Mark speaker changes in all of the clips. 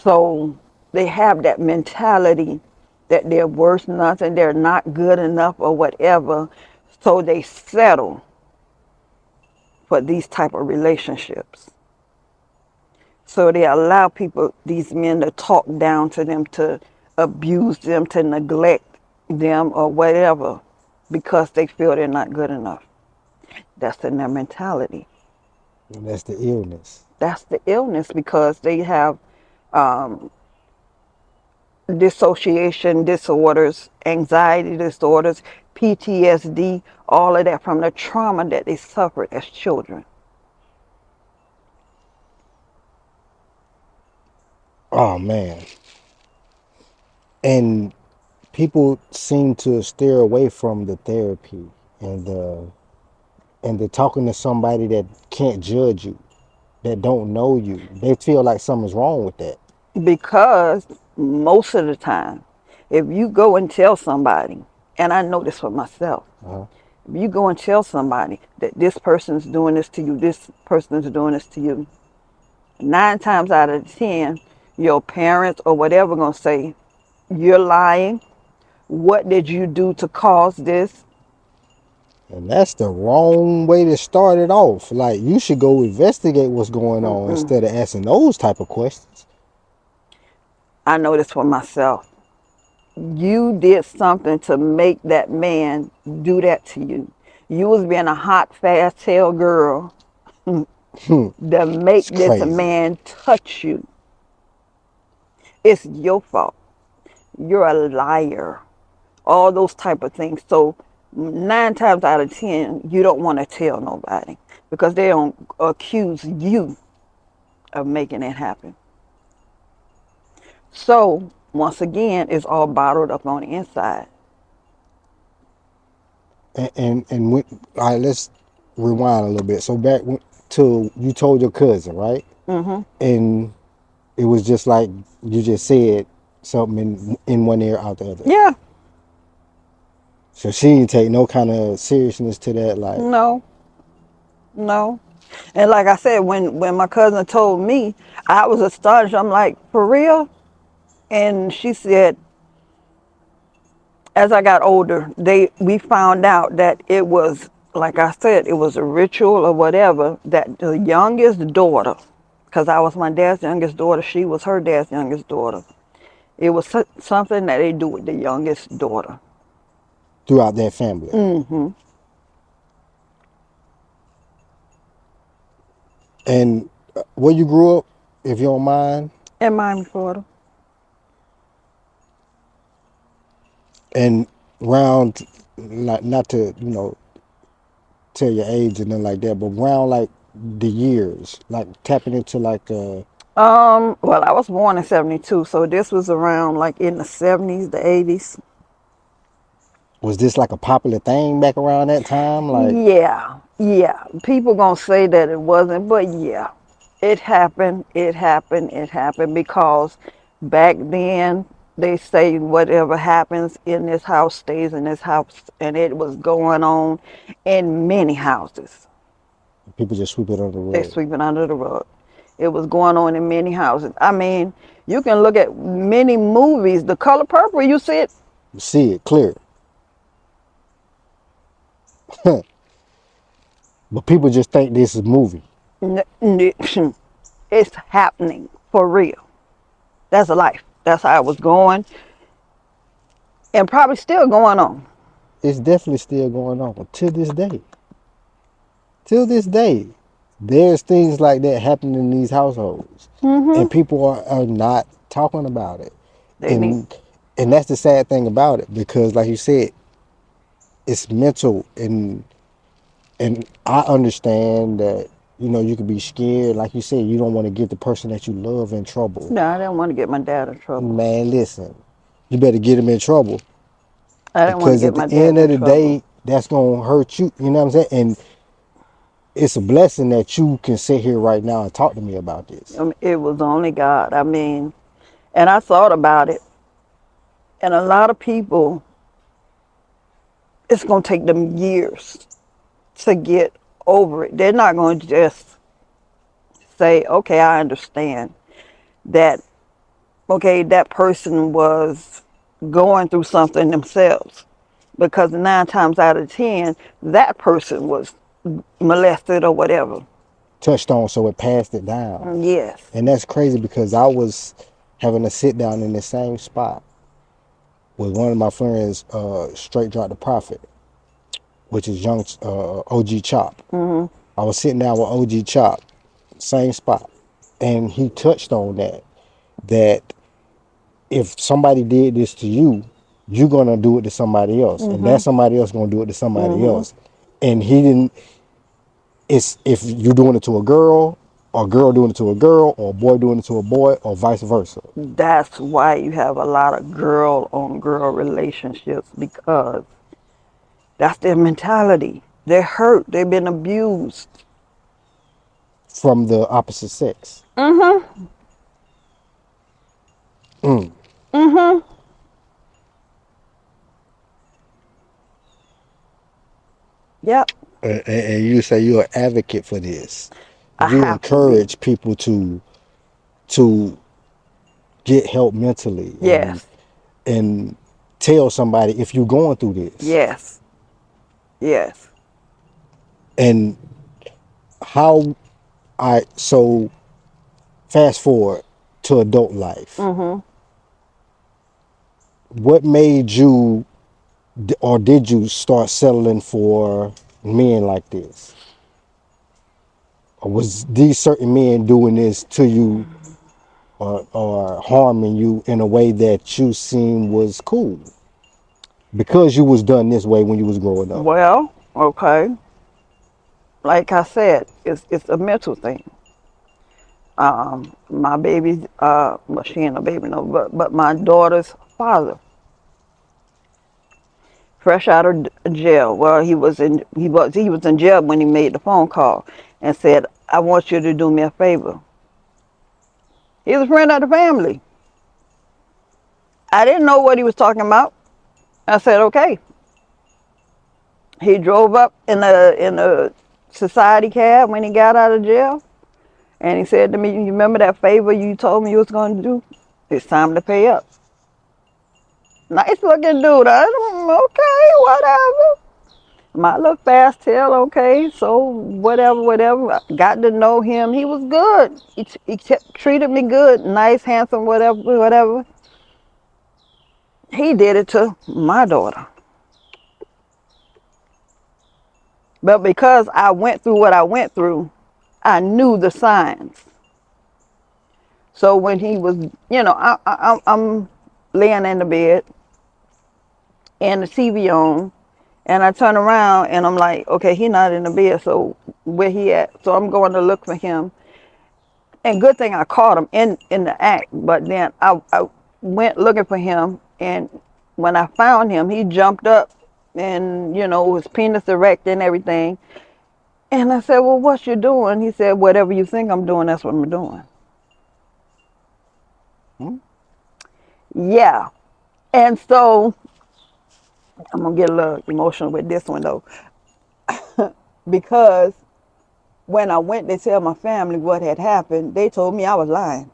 Speaker 1: So they have that mentality that they're worth nothing, they're not good enough or whatever. So they settle for these type of relationships. So they allow people, these men, to talk down to them, to abuse them, to neglect them or whatever, because they feel they're not good enough. That's in their mentality.
Speaker 2: And that's the illness.
Speaker 1: That's the illness, because they have um, dissociation disorders, anxiety disorders, PTSD, all of that from the trauma that they suffered as children.
Speaker 2: Oh man. And people seem to steer away from the therapy and the talking to somebody that can't judge you, that don't know you. They feel like something's wrong with that.
Speaker 1: Because most of the time, if you go and tell somebody, and I know this for myself,
Speaker 2: Uh-huh.
Speaker 1: if you go and tell somebody that this person's doing this to you, this person's doing this to you, 9 times out of 10, your parents or whatever gonna say, you're lying. What did you do to cause this?
Speaker 2: And that's the wrong way to start it off. Like you should go investigate what's going on
Speaker 1: Mm-mm.
Speaker 2: instead of asking those type of questions.
Speaker 1: I know this for myself. You did something to make that man do that to you. You was being a hot, fast tail girl to make
Speaker 2: It's
Speaker 1: this
Speaker 2: crazy.
Speaker 1: man touch you. It's your fault. You're a liar. All those type of things. So 9 times out of 10, you don't want to tell nobody, because they don't accuse you of making it happen. So once again, it's all bottled up on the inside.
Speaker 2: And when, all right, let's rewind a little bit. So back to you told your cousin, right?
Speaker 1: Hmm.
Speaker 2: And it was just like you just said something in one ear out the other.
Speaker 1: Yeah.
Speaker 2: So she didn't take no kind of seriousness to that. Like,
Speaker 1: No. No. And like I said, when my cousin told me, I was astonished. I'm like, for real? And she said, as I got older, we found out that it was, like I said, it was a ritual or whatever, that the youngest daughter, because I was my dad's youngest daughter, she was her dad's youngest daughter. It was something that they do with the youngest daughter.
Speaker 2: throughout that family.
Speaker 1: Hmm.
Speaker 2: And where you grew up, if you don't mind,
Speaker 1: In Miami, Florida.
Speaker 2: and round, like not to tell your age and nothing like that, but round like the years, like tapping into like
Speaker 1: Well, I was born in 72, so this was around like in the 70s, the 80s.
Speaker 2: was this like a popular thing back around that time? Like
Speaker 1: Yeah, yeah. People gonna say that it wasn't, but yeah, it happened. It happened. It happened because back then they say whatever happens in this house stays in this house, and it was going on in many houses.
Speaker 2: people just sweep it under the
Speaker 1: They
Speaker 2: rug.
Speaker 1: sweep it under the rug. It was going on in many houses. I mean, you can look at many movies. The Color Purple, you see it.
Speaker 2: See it clear, but people just think this is a movie.
Speaker 1: It's happening for real. That's a life. That's how it was going, and probably still going on.
Speaker 2: It's definitely still going on to this day. Till this day, there's things like that happening in these households,
Speaker 1: Hmm.
Speaker 2: and people are not talking about it.
Speaker 1: They need.
Speaker 2: And and that's the sad thing about it because, like you said, it's mental, and I understand that you could be scared. Like you said, you don't want to get the person that you love in trouble.
Speaker 1: No, I didn't want to get my dad in trouble.
Speaker 2: Man, listen, you better get him in trouble
Speaker 1: I didn't want to
Speaker 2: because
Speaker 1: get
Speaker 2: at the
Speaker 1: my dad
Speaker 2: end of
Speaker 1: in
Speaker 2: the
Speaker 1: trouble.
Speaker 2: day, that's gonna hurt you. You know what I'm saying? And it's a blessing that you can sit here right now and talk to me about this.
Speaker 1: It was only God. I mean, and I thought about it, and a lot of people, it's gonna take them years to get over it. They're not going to just say, "Okay, I understand that." okay, that person was going through something themselves. Because 9 times out of 10, that person was molested or whatever.
Speaker 2: touched on, so it passed it down.
Speaker 1: Yes.
Speaker 2: And that's crazy because I was having a sit down in the same spot with one of my friends, Straight Drop the Prophet, which is young OG Chop. I was sitting down with OG Chop, same spot, and he touched on that if somebody did this to you, you're gonna do it to somebody else, and that somebody else gonna do it to somebody else. And he didn't. It's if you're doing it to a girl, or a girl doing it to a girl, or a boy doing it to a boy, or vice versa.
Speaker 1: That's why you have a lot of girl on girl relationships, because that's their mentality. They're hurt. They've been abused.
Speaker 2: From the opposite sex.
Speaker 1: Yep.
Speaker 2: And you say you're an advocate for this.
Speaker 1: I
Speaker 2: You
Speaker 1: have to be.
Speaker 2: encourage people to get help mentally
Speaker 1: Yes.
Speaker 2: and tell somebody if you're going through this.
Speaker 1: Yes. Yes.
Speaker 2: And how so fast forward to adult life. What made you or did you start settling for men like this? Or was these certain men doing this to you or harming you in a way that you seen was cool because you was done this way when you was growing up?
Speaker 1: Well, okay. Like I said, it's a mental thing. My baby's well, she ain't a baby no, but my daughter's father, fresh out of jail. Well, he was in jail when he made the phone call and said, "I want you to do me a favor." He's a friend of the family. I didn't know what he was talking about. I said, "Okay." He drove up in a society cab when he got out of jail, and he said to me, "You remember that favor you told me you was going to do? It's time to pay up." Nice looking dude. Okay, whatever. My little fast tail, okay, so whatever, whatever. I got to know him. He was good. He treated me good, nice, handsome, whatever, whatever. He did it to my daughter. But because I went through what I went through, I knew the signs. So when he was, I'm laying in the bed and the TV on, and I turn around and I'm like, okay, he not in the bed, so where he at? So I'm going to look for him. And good thing I caught him in the act. But then I went looking for him, and when I found him, he jumped up and, his penis erect and everything. And I said, well, what you doing? He said, whatever you think I'm doing, that's what I'm doing.
Speaker 2: Hmm?
Speaker 1: Yeah. And so I'm going to get a little emotional with this one, though, because when I went to tell my family what had happened, they told me I was lying.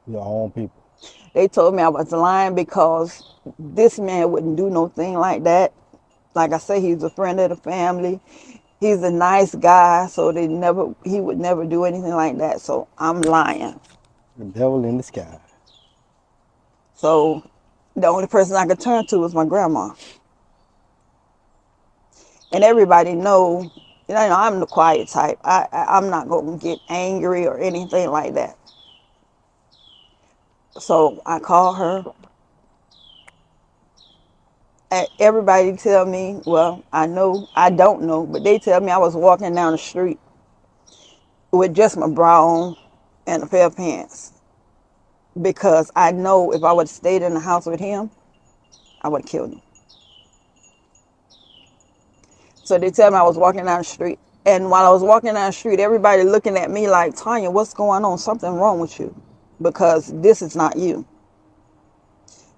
Speaker 2: Your own people.
Speaker 1: They told me I was lying because this man wouldn't do no thing like that. Like I say, he's a friend of the family. He's a nice guy, so he would never do anything like that. So I'm lying.
Speaker 2: The devil in the sky.
Speaker 1: So the only person I could turn to was my grandma. And everybody I'm the quiet type. I'm not going to get angry or anything like that. So I called her. And everybody tell me, well, I don't know, but they tell me I was walking down the street with just my bra on and a pair of pants. Because I know if I would have stayed in the house with him, I would have killed him. So they tell me I was walking down the street. And while I was walking down the street, everybody looking at me like, Tanya, what's going on? Something wrong with you. Because this is not you.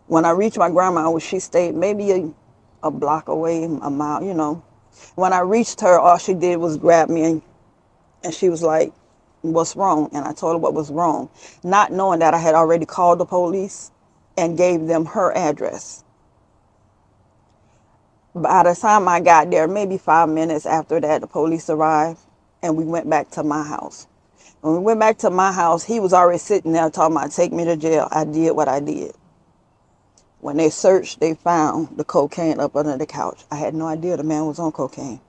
Speaker 1: When I reached my grandma, she stayed maybe a block away, a mile. When I reached her, all she did was grab me and she was like, what's wrong. And I told her what was wrong, not knowing that I had already called the police and gave them her address. By the time I got there, maybe 5 minutes after that, the police arrived and we went back to my house. When we went back to my house, he was already sitting there talking about take me to jail. I did what I did. When they searched, they found the cocaine up under the couch. I had no idea the man was on cocaine.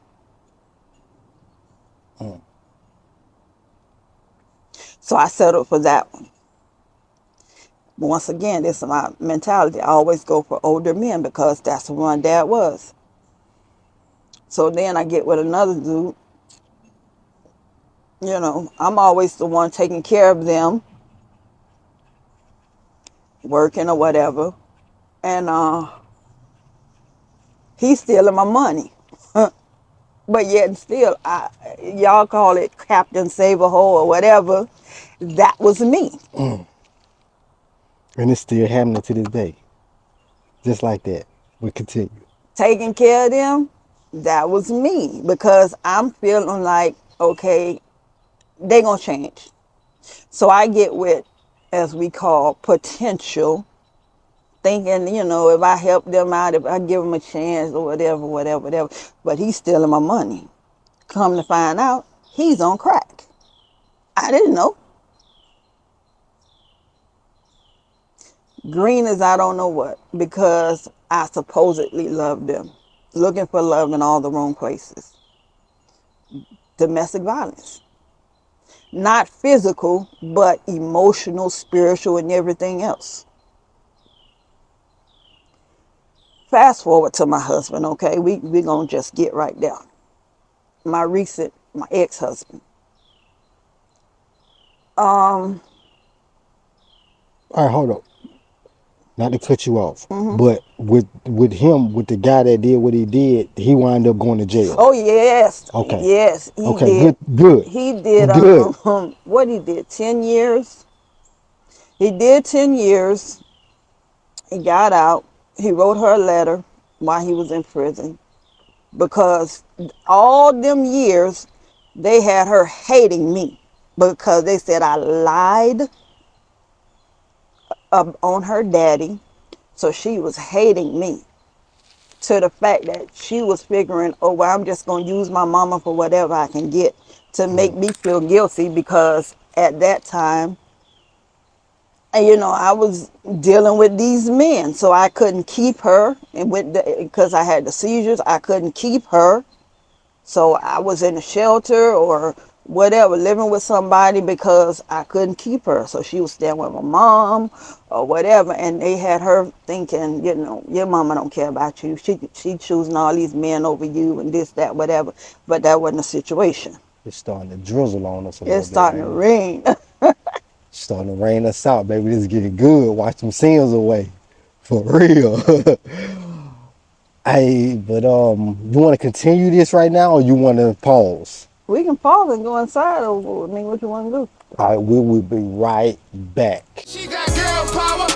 Speaker 1: So I settled for that one. But once again, this is my mentality. I always go for older men because that's who my dad was. So then I get with another dude. You know, I'm always the one taking care of them, working or whatever. And he's stealing my money. But yet and still, y'all call it Captain Save a Hole or whatever. That was me.
Speaker 2: And it's still happening to this day. Just like that. We continue.
Speaker 1: Taking care of them, that was me. Because I'm feeling like, okay, they gonna change. So I get with, as we call, potential, thinking, you know, if I help them out, if I give them a chance or whatever, whatever, whatever. But he's stealing my money. Come to find out, he's on crack. I didn't know. Green as I don't know what, because I supposedly loved them. Looking for love in all the wrong places. Domestic violence. Not physical, but emotional, spiritual, and everything else. Fast forward to my husband, okay? We gonna just get right there. My ex-husband.
Speaker 2: All right, hold up. Not to cut you off, but with him, with the guy that did what he did, he wound up going to jail.
Speaker 1: Oh yes,
Speaker 2: Okay.
Speaker 1: yes, he
Speaker 2: Okay.
Speaker 1: did.
Speaker 2: Good.
Speaker 1: He did.
Speaker 2: Good.
Speaker 1: What he did? 10 years. He did 10 years. He got out. He wrote her a letter while he was in prison because all them years they had her hating me because they said I lied on her daddy, so she was hating me to the fact that she was figuring, oh, well, I'm just going to use my mama for whatever I can get to make me feel guilty because at that time, and you know, I was dealing with these men, so I couldn't keep her, and because I had the seizures, I couldn't keep her. So I was in a shelter or whatever, living with somebody because I couldn't keep her. So she was staying with my mom or whatever. And they had her thinking, you know, your mama don't care about you. She choosing all these men over you and this, that, whatever. But that wasn't the situation.
Speaker 2: It's starting to drizzle on us a little
Speaker 1: It's
Speaker 2: bit,
Speaker 1: starting to
Speaker 2: ain't it?
Speaker 1: rain.
Speaker 2: It's starting to rain us out, baby. This is getting good. Watch them sins away. For real. Hey, but you want to continue this right now or you want to pause?
Speaker 1: We can pause and go inside. Or, I mean, what you want to do?
Speaker 2: All right, we will be right back.
Speaker 3: She got girl power.